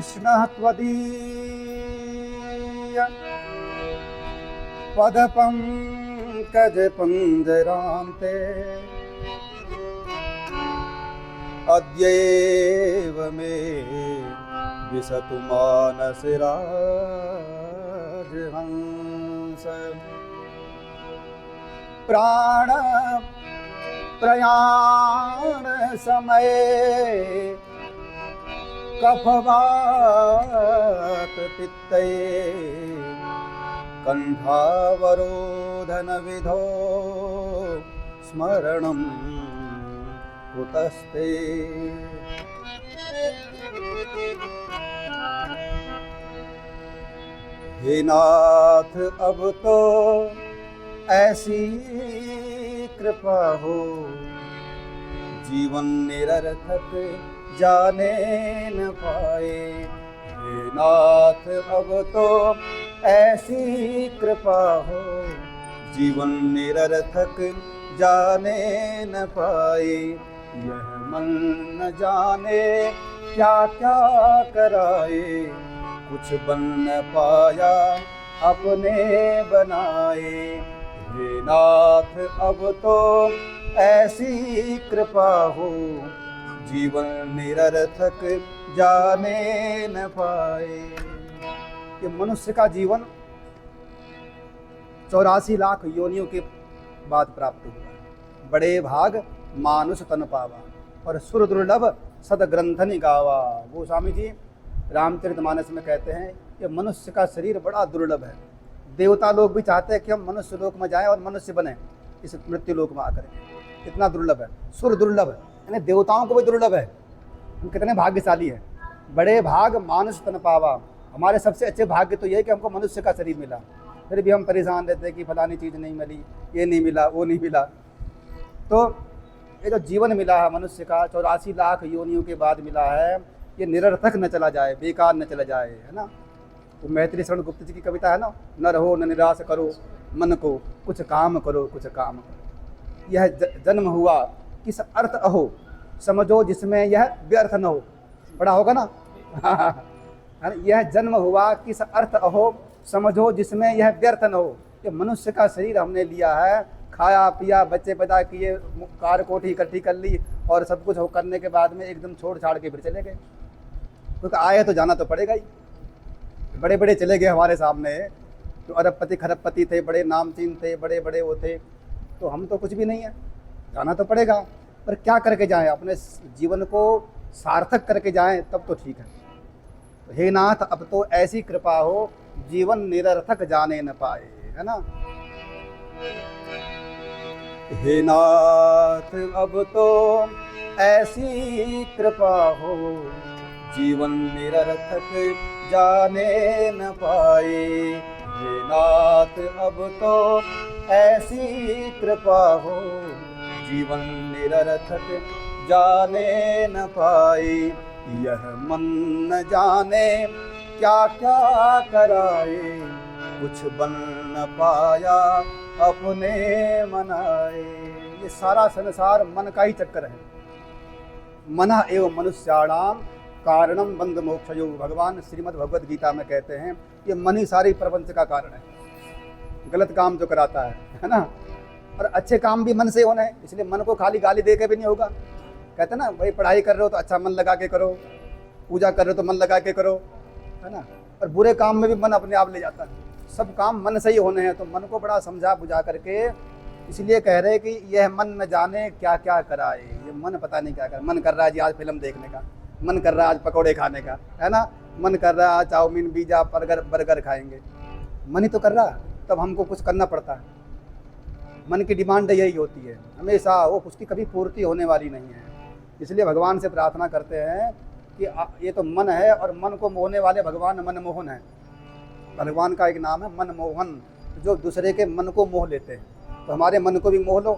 कृष्णः त्वदीय पदपङ्कजपञ्जरान्ते अद्यैव मे विशतु मानसि राजहंस प्राण प्रयाण समये कफवात पित्तये कंठावरोधन विधो स्मरणं कुतस्ते। हे नाथ अब तो ऐसी कृपा हो जीवन निरर्थक जाने न पाए। हे नाथ अब तो ऐसी कृपा हो जीवन निरर्थक जाने न पाए। यह मन न जाने क्या क्या कराए कुछ बन न पाया अपने बनाए। हे नाथ अब तो ऐसी कृपा हो जीवन निरर्थक जाने न पाए। ये मनुष्य का जीवन 84 लाख योनियों के बाद प्राप्त हुआ। बड़े भाग मानुष तन पावा और सुर दुर्लभ सद ग्रंथनि गावा। वो स्वामी जी रामचरितमानस में कहते हैं कि मनुष्य का शरीर बड़ा दुर्लभ है। देवता लोग भी चाहते हैं कि हम मनुष्य लोक में जाएं और मनुष्य बने इस मृत्यु लोक में आकर। कितना दुर्लभ है, सुर दुर्लभ है, यानी देवताओं को भी दुर्लभ है। हम कितने भाग्यशाली हैं। बड़े भाग मानुष तन पावा। हमारे सबसे अच्छे भाग्य तो ये है कि हमको मनुष्य का शरीर मिला। फिर भी हम परेशान रहते हैं कि फलानी चीज़ नहीं मिली, ये नहीं मिला, वो नहीं मिला। तो ये जो जीवन मिला है मनुष्य का 84 लाख योनियों के बाद मिला है, ये निरर्थक न चला जाए, बेकार न चला जाए, है ना। वो मैत्री शरण गुप्त जी की कविता है ना, न रहो न निराश करो मन को, कुछ काम करो कुछ काम करो। यह जन्म हुआ किस अर्थ अहो, समझो जिसमें यह व्यर्थ न हो। बड़ा होगा ना यह जन्म हुआ किस अर्थ अहो, समझो जिसमें यह व्यर्थ न हो। ये मनुष्य का शरीर हमने लिया है, खाया पिया, बच्चे पैदा किए, कार कोठी इकट्ठी कर ली और सब कुछ हो करने के बाद में एकदम छोड़ छाड़ के फिर चले गए। क्योंकि आए तो जाना तो पड़ेगा ही। बड़े बड़े चले गए हमारे सामने, जो अरबपति खरबपति थे, बड़े नामचीन थे, बड़े बड़े वो थे, तो हम तो कुछ भी नहीं है। जाना तो पड़ेगा, पर क्या करके जाएं, अपने जीवन को सार्थक करके जाएं तब तो ठीक है। तो हे नाथ अब तो ऐसी कृपा हो जीवन निरर्थक जाने न पाए, है ना। हे नाथ अब तो ऐसी कृपा हो जीवन निरर्थक जाने न पाए। हे नाथ अब तो ऐसी कृपा हो जीवन निरर्थक जाने न पाए। यह मन न जाने क्या क्या कराए कुछ बन न पाया अपने मनाए। ये सारा संसार मन का ही चक्कर है। मन एवं मनुष्याणाम कारणम बंध मोक्षयो। भगवान श्रीमद् भगवद गीता में कहते हैं ये मन ही सारी प्रपंच का कारण है। गलत काम जो कराता है ना। और अच्छे काम भी मन से होने हैं, इसलिए मन को खाली गाली दे के भी नहीं होगा। कहते ना भाई पढ़ाई कर रहे हो तो अच्छा मन लगा के करो, पूजा कर रहे हो तो मन लगा के करो, है ना। और बुरे काम में भी मन अपने आप ले जाता है। सब काम मन से ही होने हैं, तो मन को बड़ा समझा बुझा करके इसलिए कह रहे कि यह मन न जाने क्या क्या कराए। ये मन पता नहीं क्या कर, मन कर रहा है जी आज फिल्म देखने का, मन कर रहा है आज पकौड़े खाने का, है ना, मन कर रहा है आज चाउमीन पिज़्ज़ा बर्गर खाएंगे। मन ही तो कर रहा, तब हमको कुछ करना पड़ता है। मन की डिमांड यही होती है हमेशा, वो उसकी कभी पूर्ति होने वाली नहीं है। इसलिए भगवान से प्रार्थना करते हैं कि ये तो मन है और मन को मोहने वाले भगवान मनमोहन है। भगवान का एक नाम है मनमोहन, जो दूसरे के मन को मोह लेते हैं। तो हमारे मन को भी मोह लो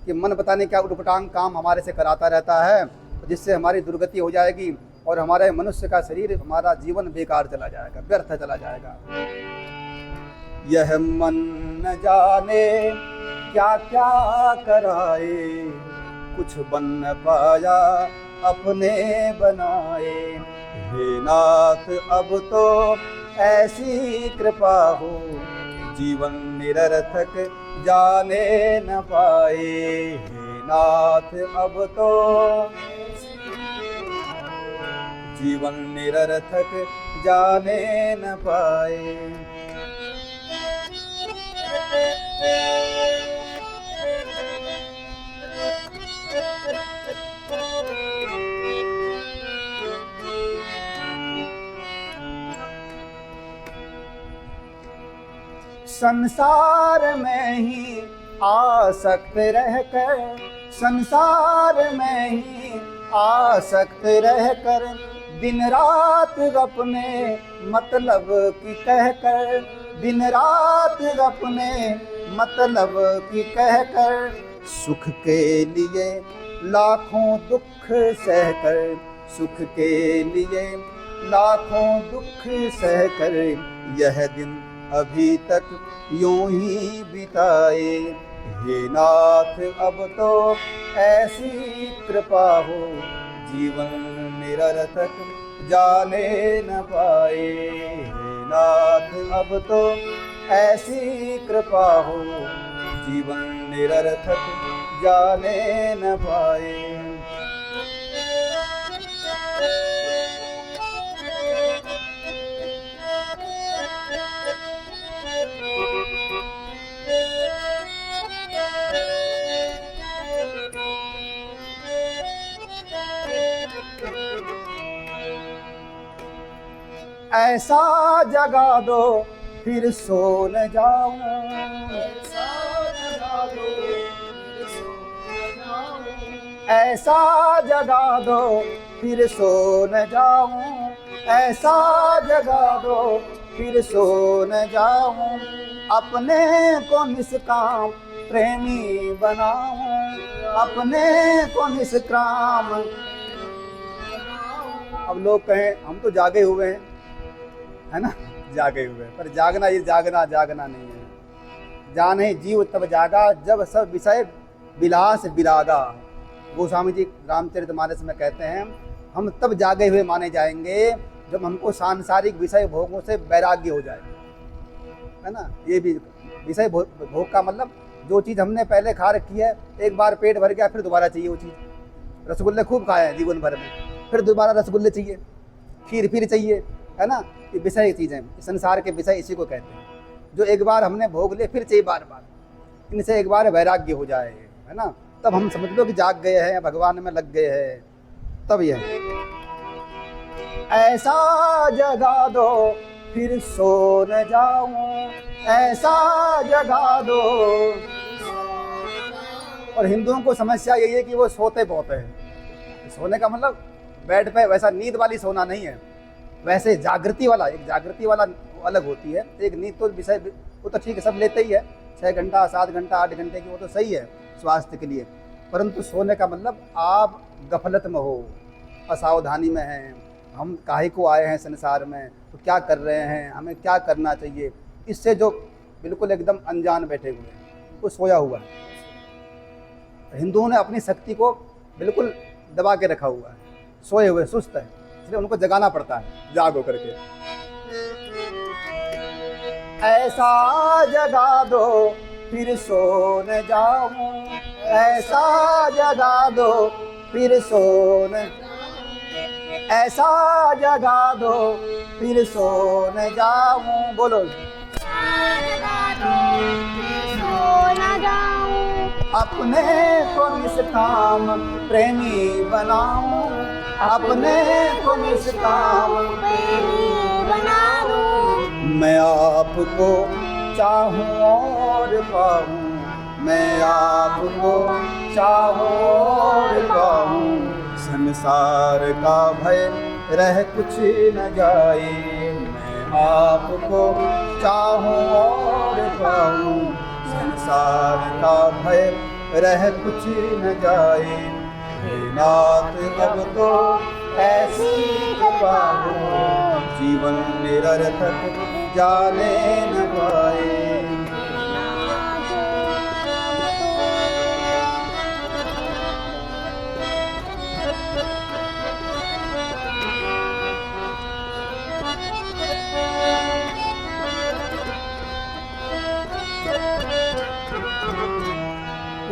कि मन पता नहीं क्या उटपटांग काम हमारे से कराता रहता है, जिससे हमारी दुर्गति हो जाएगी और हमारे मनुष्य का शरीर, हमारा जीवन बेकार चला जाएगा, व्यर्थ चला जाएगा। यह मन न जाने क्या क्या कराए कुछ बन न पाया अपने बनाए। हे नाथ अब तो ऐसी कृपा हो, जीवन निरर्थक जाने न पाए। हे नाथ अब तो जीवन निरर्थक जाने न पाए। संसार में ही आसक्त रहकर, संसार में ही आसक्त रहकर, दिन रात अपने मतलब की कहकर, दिन रात अपने मतलब की कहकर, सुख के लिए लाखों दुख सहकर, सुख के लिए लाखों दुख सहकर, यह दिन अभी तक यूं ही बिताए। हे नाथ अब तो ऐसी कृपा हो, जीवन निरर्थक जाने न पाए। हे नाथ अब तो ऐसी कृपा हो, जीवन निरर्थक जाने न पाए। ऐसा जगा दो फिर सो न जाऊं, ऐसा जगा दो फिर सो न जाऊं, ऐसा जगा दो फिर सो न जाऊं, अपने को निष्काम प्रेमी बनाऊं, अपने को निष्काम। अब लोग कहें हम तो जागे हुए हैं, है ना, जागे हुए हैं, पर जागना ये जागना नहीं है। जाने जीव तब जागा जब सब विषय विलास विरागा। गोस्वामी जी रामचरितमानस में कहते हैं हम तब जागे हुए माने जाएंगे जब हमको सांसारिक विषय भोगों से वैराग्य हो जाए, है ना। ये भी विषय भोग का मतलब जो चीज़ हमने पहले खा रखी है, एक बार पेट भर गया फिर दोबारा चाहिए वो चीज़। रसगुल्ले खूब खाए हैं जीवन भर में, फिर दोबारा रसगुल्ले चाहिए, खीर फिर चाहिए, है ना। ये विषय चीज़ें, संसार के विषय इसी को कहते हैं। जो एक बार हमने भोग लिए फिर चाहिए बार बार, इनसे एक बार वैराग्य हो जाए, है ना, तब हम समझ लो कि जाग गए हैं, भगवान में लग गए हैं। तब यह ऐसा जगा दो फिर सो न जाऊं, ऐसा जगा दो। और हिंदुओं को समस्या यही है कि वो सोते बहुत हैं। सोने का मतलब बेड पे वैसा नींद वाली सोना नहीं है, वैसे जागृति वाला, एक जागृति वाला अलग होती है। एक नींद तो विषय वो तो ठीक है, सब लेते ही है, 6 घंटा 7 घंटा 8 घंटे की, वो तो सही है स्वास्थ्य के लिए। परंतु सोने का मतलब आप गफलत में हो, असावधानी में हैं, हम काहे को आए हैं संसार में, तो क्या कर रहे हैं, हमें क्या करना चाहिए, इससे जो बिल्कुल एकदम अनजान बैठे हुए हैं, वो सोया हुआ है। हिंदुओं ने अपनी शक्ति को बिल्कुल दबा के रखा हुआ है, सोए हुए सुस्त है, इसलिए उनको जगाना पड़ता है जाग हो करके। ऐसा जगा दो फिर सो न जाऊं, ऐसा जगा दो फिर सो न, ऐसा जगा दो फिर सो न जाऊं। बोलो अपने को निष्काम प्रेमी बनाऊं, अपने को निष्काम प्रेमी बनाऊं। मैं आपको चाहूं और पाऊं, मैं आपको चाहूं और पाऊं, संसार का भय रह कुछ न जाए। मैं आपको चाहूं और पाऊं, संसार का भय रह कुछ न जाए। हे नाथ अब तो ऐसी कृपा हो, जीवन निरर्थक जाने न पाए।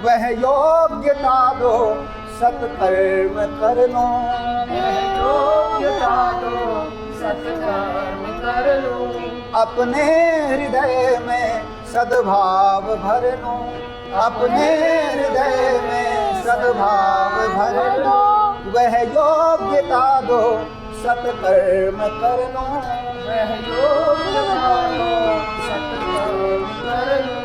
वह योग्यता दो सत्कर्म कर लो, योग्यता दो सत्कर्म कर लो, अपने हृदय में सद्भाव भर लो, अपने हृदय में सद्भाव भर लो, वह योग्यता दो सत्कर्म कर लो, वह योग्यता दो सत्कर्म कर लो,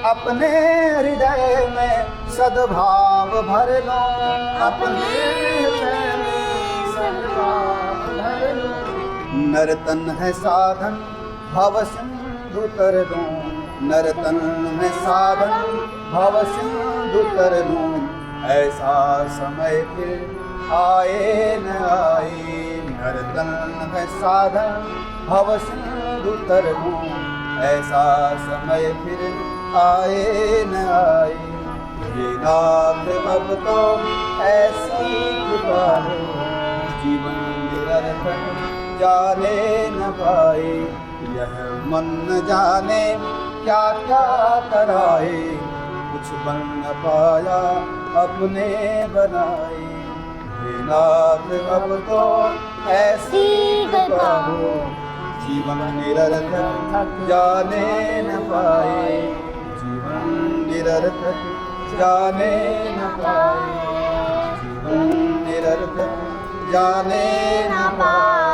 अपने हृदय में सद्भाव भर लो, अपने हृदय में सद्भाव भर लो, नर्तन है साधन भव सिंधु तर दो, नर्तन है साधन भव सिंधु तर दो, ऐसा समय फिर आए न आए, नर्तन है साधन भव सिंधु तर दो, ऐसा समय फिर आए न आए, हे नाथ अब तो ऐसी कृपा हो, जीवन निरर्थक जाने न पाए, यह मन न जाने क्या क्या कराए, कुछ बन न पाया अपने बनाए, हे नाथ अब तो ऐसी कृपा हो, जीवन निरर्थक जाने न पाए, जीवन निरर्थक जाने न पाए, जीवन निरर्थक जाने न पाए।